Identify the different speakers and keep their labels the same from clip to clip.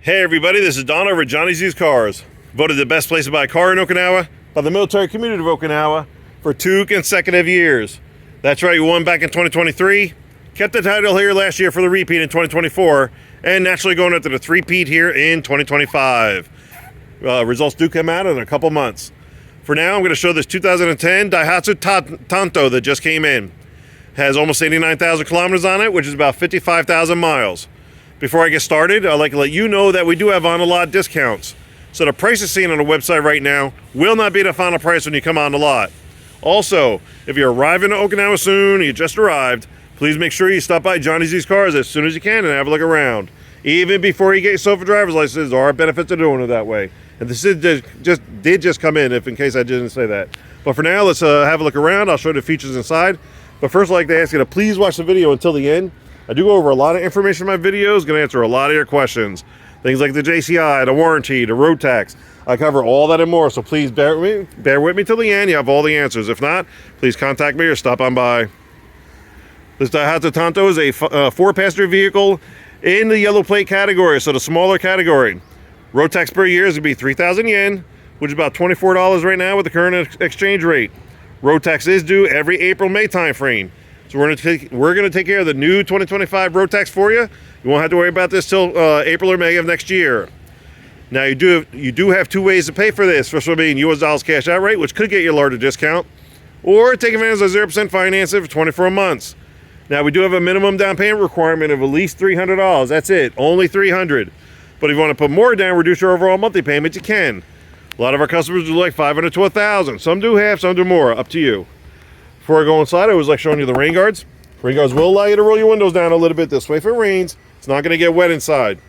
Speaker 1: Hey everybody, this is Don over at Johnny's Used Cars. Voted the best place to buy a car in Okinawa by the military community of Okinawa for 2 consecutive years. That's right, we won back in 2023, kept the title here last year for the repeat in 2024, and naturally going into the three-peat here in 2025. Results do come out in a couple months. For now, I'm going to show this 2010 Daihatsu Tanto that just came in. Has almost 89,000 kilometers on it, which is about 55,000 miles. Before I get started, I'd like to let you know that we do have on-the-lot discounts. So the prices seen on the website right now will not be the final price when you come on the lot. Also, if you're arriving to Okinawa soon, you just arrived, please make sure you stop by Johnny's Used Cars as soon as you can and have a look around. Even before you get yourself a driver's license, there are benefits to doing it that way. And this did just come in, in case I didn't say that. But for now, let's have a look around. I'll show you the features inside. But first, I'd like to ask you to please watch the video until the end. I do go over a lot of information in my videos, going to answer a lot of your questions. Things like the JCI, the warranty, the road tax. I cover all that and more, so please bear with me till the end. You have all the answers. If not, please contact me or stop on by. This Daihatsu Tanto is a 4-passenger vehicle in the yellow plate category, so the smaller category. Road tax per year is going to be 3,000 yen, which is about $24 right now with the current exchange rate. Road tax is due every April-May time frame. So we're going to take care of the new 2025 road tax for you. You won't have to worry about this till April or May of next year. Now you do have 2 ways to pay for this. First one being US dollars cash out rate, which could get you a larger discount, or take advantage of 0% financing for 24 months. Now we do have a minimum down payment requirement of at least $300. That's it, only $300. But if you want to put more down, reduce your overall monthly payment, you can. A lot of our customers do like $500 to $1,000. Some do half, some do more. Up to you. Before I go inside, I always like showing you the rain guards. Rain guards will allow you to roll your windows down a little bit this way. If it rains, it's not going to get wet inside.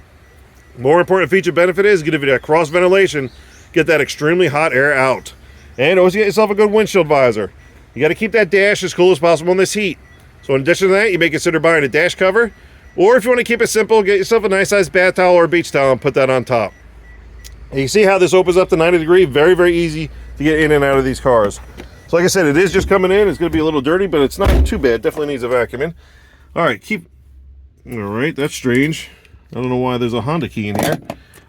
Speaker 1: More important feature benefit is give you that cross ventilation, get that extremely hot air out. And always get yourself a good windshield visor. You got to keep that dash as cool as possible in this heat. So in addition to that, you may consider buying a dash cover. Or if you want to keep it simple, get yourself a nice size bath towel or beach towel and put that on top. And you see how this opens up to 90 degrees? Very, very easy to get in and out of these cars. So like I said, it is just coming in. It's going to be a little dirty, but it's not too bad. Definitely needs a vacuuming. All right, that's strange. I don't know why there's a Honda key in here.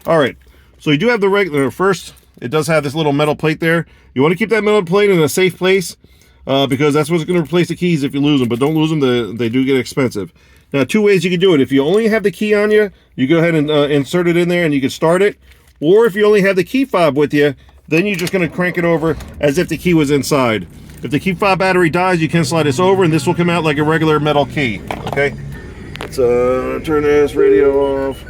Speaker 1: All right, so you do have the regular. First, it does have this little metal plate there. You want to keep that metal plate in a safe place because that's what's going to replace the keys if you lose them. But don't lose them. They do get expensive. Now, 2 ways you can do it. If you only have the key on you, you go ahead and insert it in there and you can start it. Or if you only have the key fob with you, then you're just going to crank it over as if the key was inside. If the key fob battery dies, you can slide this over and this will come out like a regular metal key. Okay? Let's turn this radio off.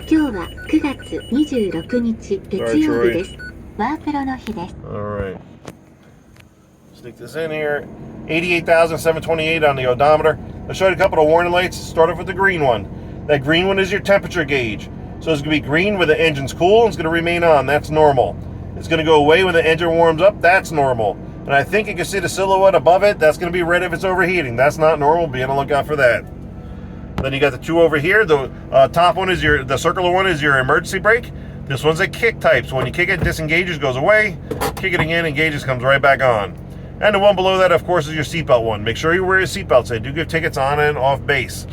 Speaker 1: Alright. Stick this in here. 88,728 on the odometer. I'll show you a couple of warning lights. Start off with the green one. That green one is your temperature gauge. So it's going to be green when the engine's cool and it's going to remain on. That's normal. It's going to go away when the engine warms up. That's normal. And I think you can see the silhouette above it. That's going to be red if it's overheating. That's not normal. Be on the lookout for that. Then you got the 2 over here. The top one is the circular one is your emergency brake. This one's a kick type. So when you kick it, disengages, goes away. Kick it again, engages, comes right back on. And the one below that, of course, is your seatbelt one. Make sure you wear your seatbelts. They do give tickets on and off base.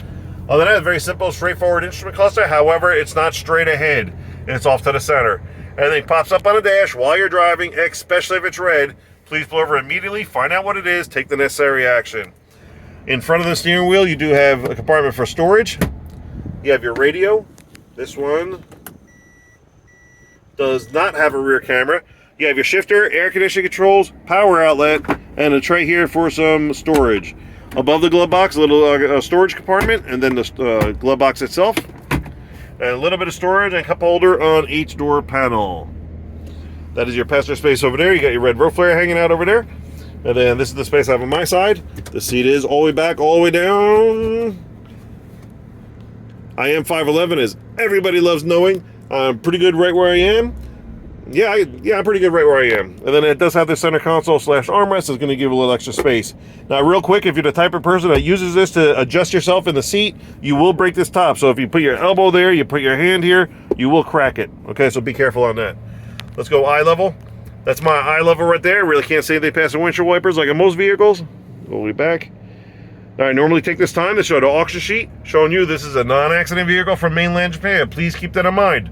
Speaker 1: Other than that, very simple, straightforward instrument cluster. However, it's not straight ahead. It's off to the center. Everything pops up on the dash while you're driving, especially if it's red. Please pull over immediately, find out what it is, take the necessary action. In front of the steering wheel, you do have a compartment for storage. You have your radio. This one does not have a rear camera. You have your shifter, air conditioning controls, power outlet, and a tray here for some storage. Above the glove box, a little storage compartment, and then the glove box itself. And a little bit of storage and cup holder on each door panel. That is your passenger space over there. You got your red roof flare hanging out over there. And then this is the space I have on my side. The seat is all the way back, all the way down. I am 5'11", as everybody loves knowing. I'm pretty good right where I am. Yeah, I'm pretty good right where I am. And then it does have the center console / armrest. It's going to give a little extra space. Now, real quick, if you're the type of person that uses this to adjust yourself in the seat, you will break this top. So if you put your elbow there, you put your hand here, you will crack it. Okay, so be careful on that. Let's go eye level. That's my eye level right there. Really can't say they pass the windshield wipers like in most vehicles. All the way back. All right, normally take this time to show the auction sheet, showing you this is a non-accident vehicle from mainland Japan. Please keep that in mind.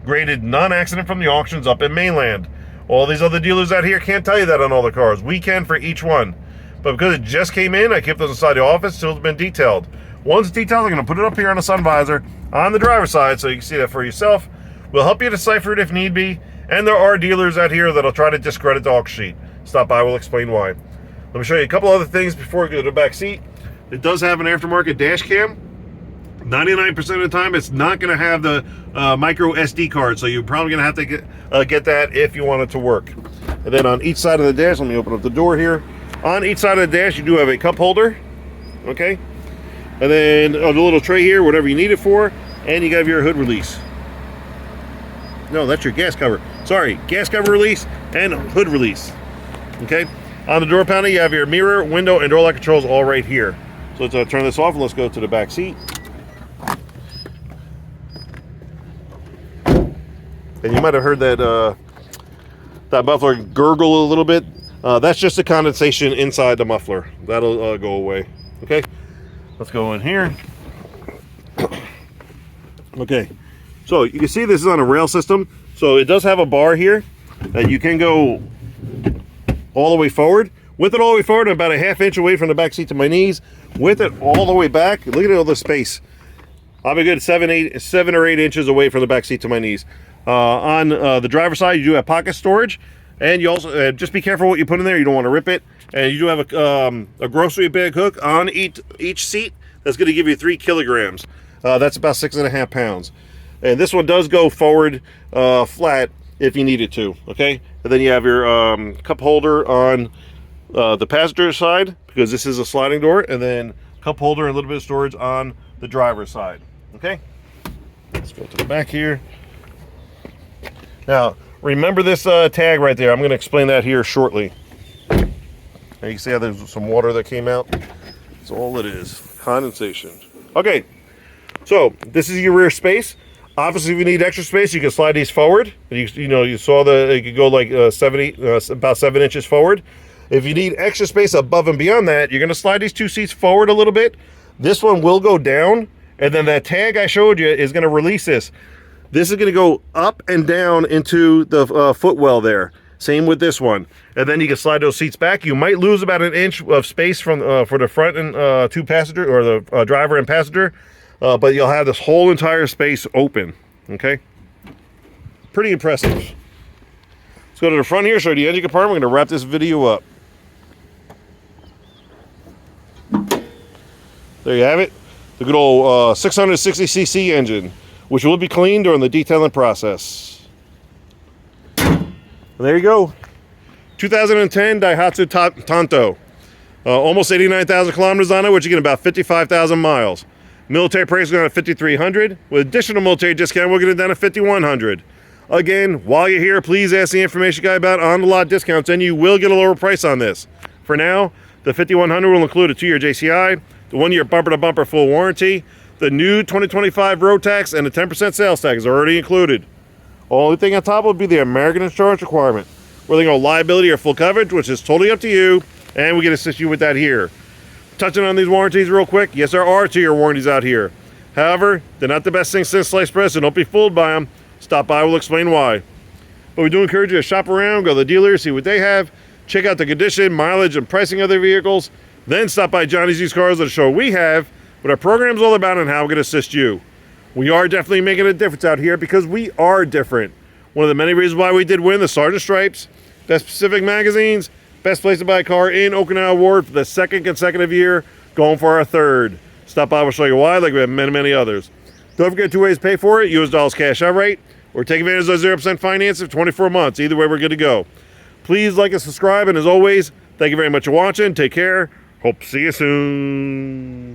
Speaker 1: graded non-accident from the auctions up in mainland. All these other dealers out here can't tell you that on all the cars. We can for each one. But because it just came in, I kept those inside the office till it's been detailed. Once detailed, I'm going to put it up here on the sun visor on the driver's side so you can see that for yourself. We'll help you decipher it if need be. And there are dealers out here that'll try to discredit the auction sheet. Stop by, we'll explain why. Let me show you a couple other things before we go to the back seat. It does have an aftermarket dash cam. 99% of the time, it's not going to have the micro SD card, so you're probably going to have to get that if you want it to work. And then on each side of the dash, let me open up the door here. On each side of the dash, you do have a cup holder, okay? And then a little tray here, whatever you need it for, and you have your hood release. No, that's your gas cover. Sorry, gas cover release and hood release, okay? On the door panel, you have your mirror, window, and door lock controls all right here. So let's turn this off and let's go to the back seat. And you might have heard that that muffler gurgle a little bit. That's just the condensation inside the muffler. That'll go away. Okay, let's go in here. Okay, so you can see this is on a rail system. So it does have a bar here that you can go all the way forward. With it all the way forward, I'm about a half inch away from the back seat to my knees. With it all the way back, look at all the space. I'm a good 7 or 8 inches away from the back seat to my knees. On the driver's side, you do have pocket storage, and you also just be careful what you put in there. You don't want to rip it. And you do have a grocery bag hook on each seat. That's going to give you 3 kilograms. That's about 6.5 pounds. And this one does go forward flat if you need it to. Okay. And then you have your cup holder on the passenger side, because this is a sliding door, and then cup holder and a little bit of storage on the driver's side. Okay. Let's go to the back here. Now, remember this tag right there. I'm going to explain that here shortly. Now you can see how there's some water that came out. That's all it is. Condensation. Okay, so this is your rear space. Obviously, if you need extra space, you can slide these forward. You saw it could go like about 7 inches forward. If you need extra space above and beyond that, you're going to slide these 2 seats forward a little bit. This one will go down, and then that tag I showed you is going to release this. This is going to go up and down into the footwell there. Same with this one. And then you can slide those seats back. You might lose about 1 inch of space from for the front and 2 passenger, or the driver and passenger, but you'll have this whole entire space open. Okay, pretty impressive. Let's go to the front here, show you the engine compartment. We're going to wrap this video up. There you have it. The good old 660cc engine, which will be cleaned during the detailing process. And there you go. 2010 Daihatsu Tanto. Almost 89,000 kilometers on it, which you get about 55,000 miles. Military price is going at $5,300. With additional military discount, we'll get it down to $5,100. Again, while you're here, please ask the information guy about on-the-lot discounts, and you will get a lower price on this. For now, the $5,100 will include a 2-year JCI, the 1-year bumper-to-bumper full warranty, the new 2025 road tax, and the 10% sales tax is already included. Only thing on top would be the American insurance requirement. Whether you go liability or full coverage, which is totally up to you, and we can assist you with that here. Touching on these warranties real quick, yes, there are 2-year warranties out here. However, they're not the best thing since sliced bread, so don't be fooled by them. Stop by, we'll explain why. But we do encourage you to shop around, go to the dealer, see what they have, check out the condition, mileage, and pricing of their vehicles, then stop by Johnny's Used Cars to show we have what our program's all about and how we're going to assist you. We are definitely making a difference out here because we are different. One of the many reasons why we did win the Sergeant Stripes, Best Pacific Magazine's Best Place to Buy a Car in Okinawa Award for the 2nd consecutive year, going for our 3rd. Stop by, we'll show you why, like we have many, many others. Don't forget 2 ways to pay for it: US dollars cash outright, or take advantage of 0% finance for 24 months. Either way, we're good to go. Please like and subscribe, and as always, thank you very much for watching. Take care. Hope to see you soon.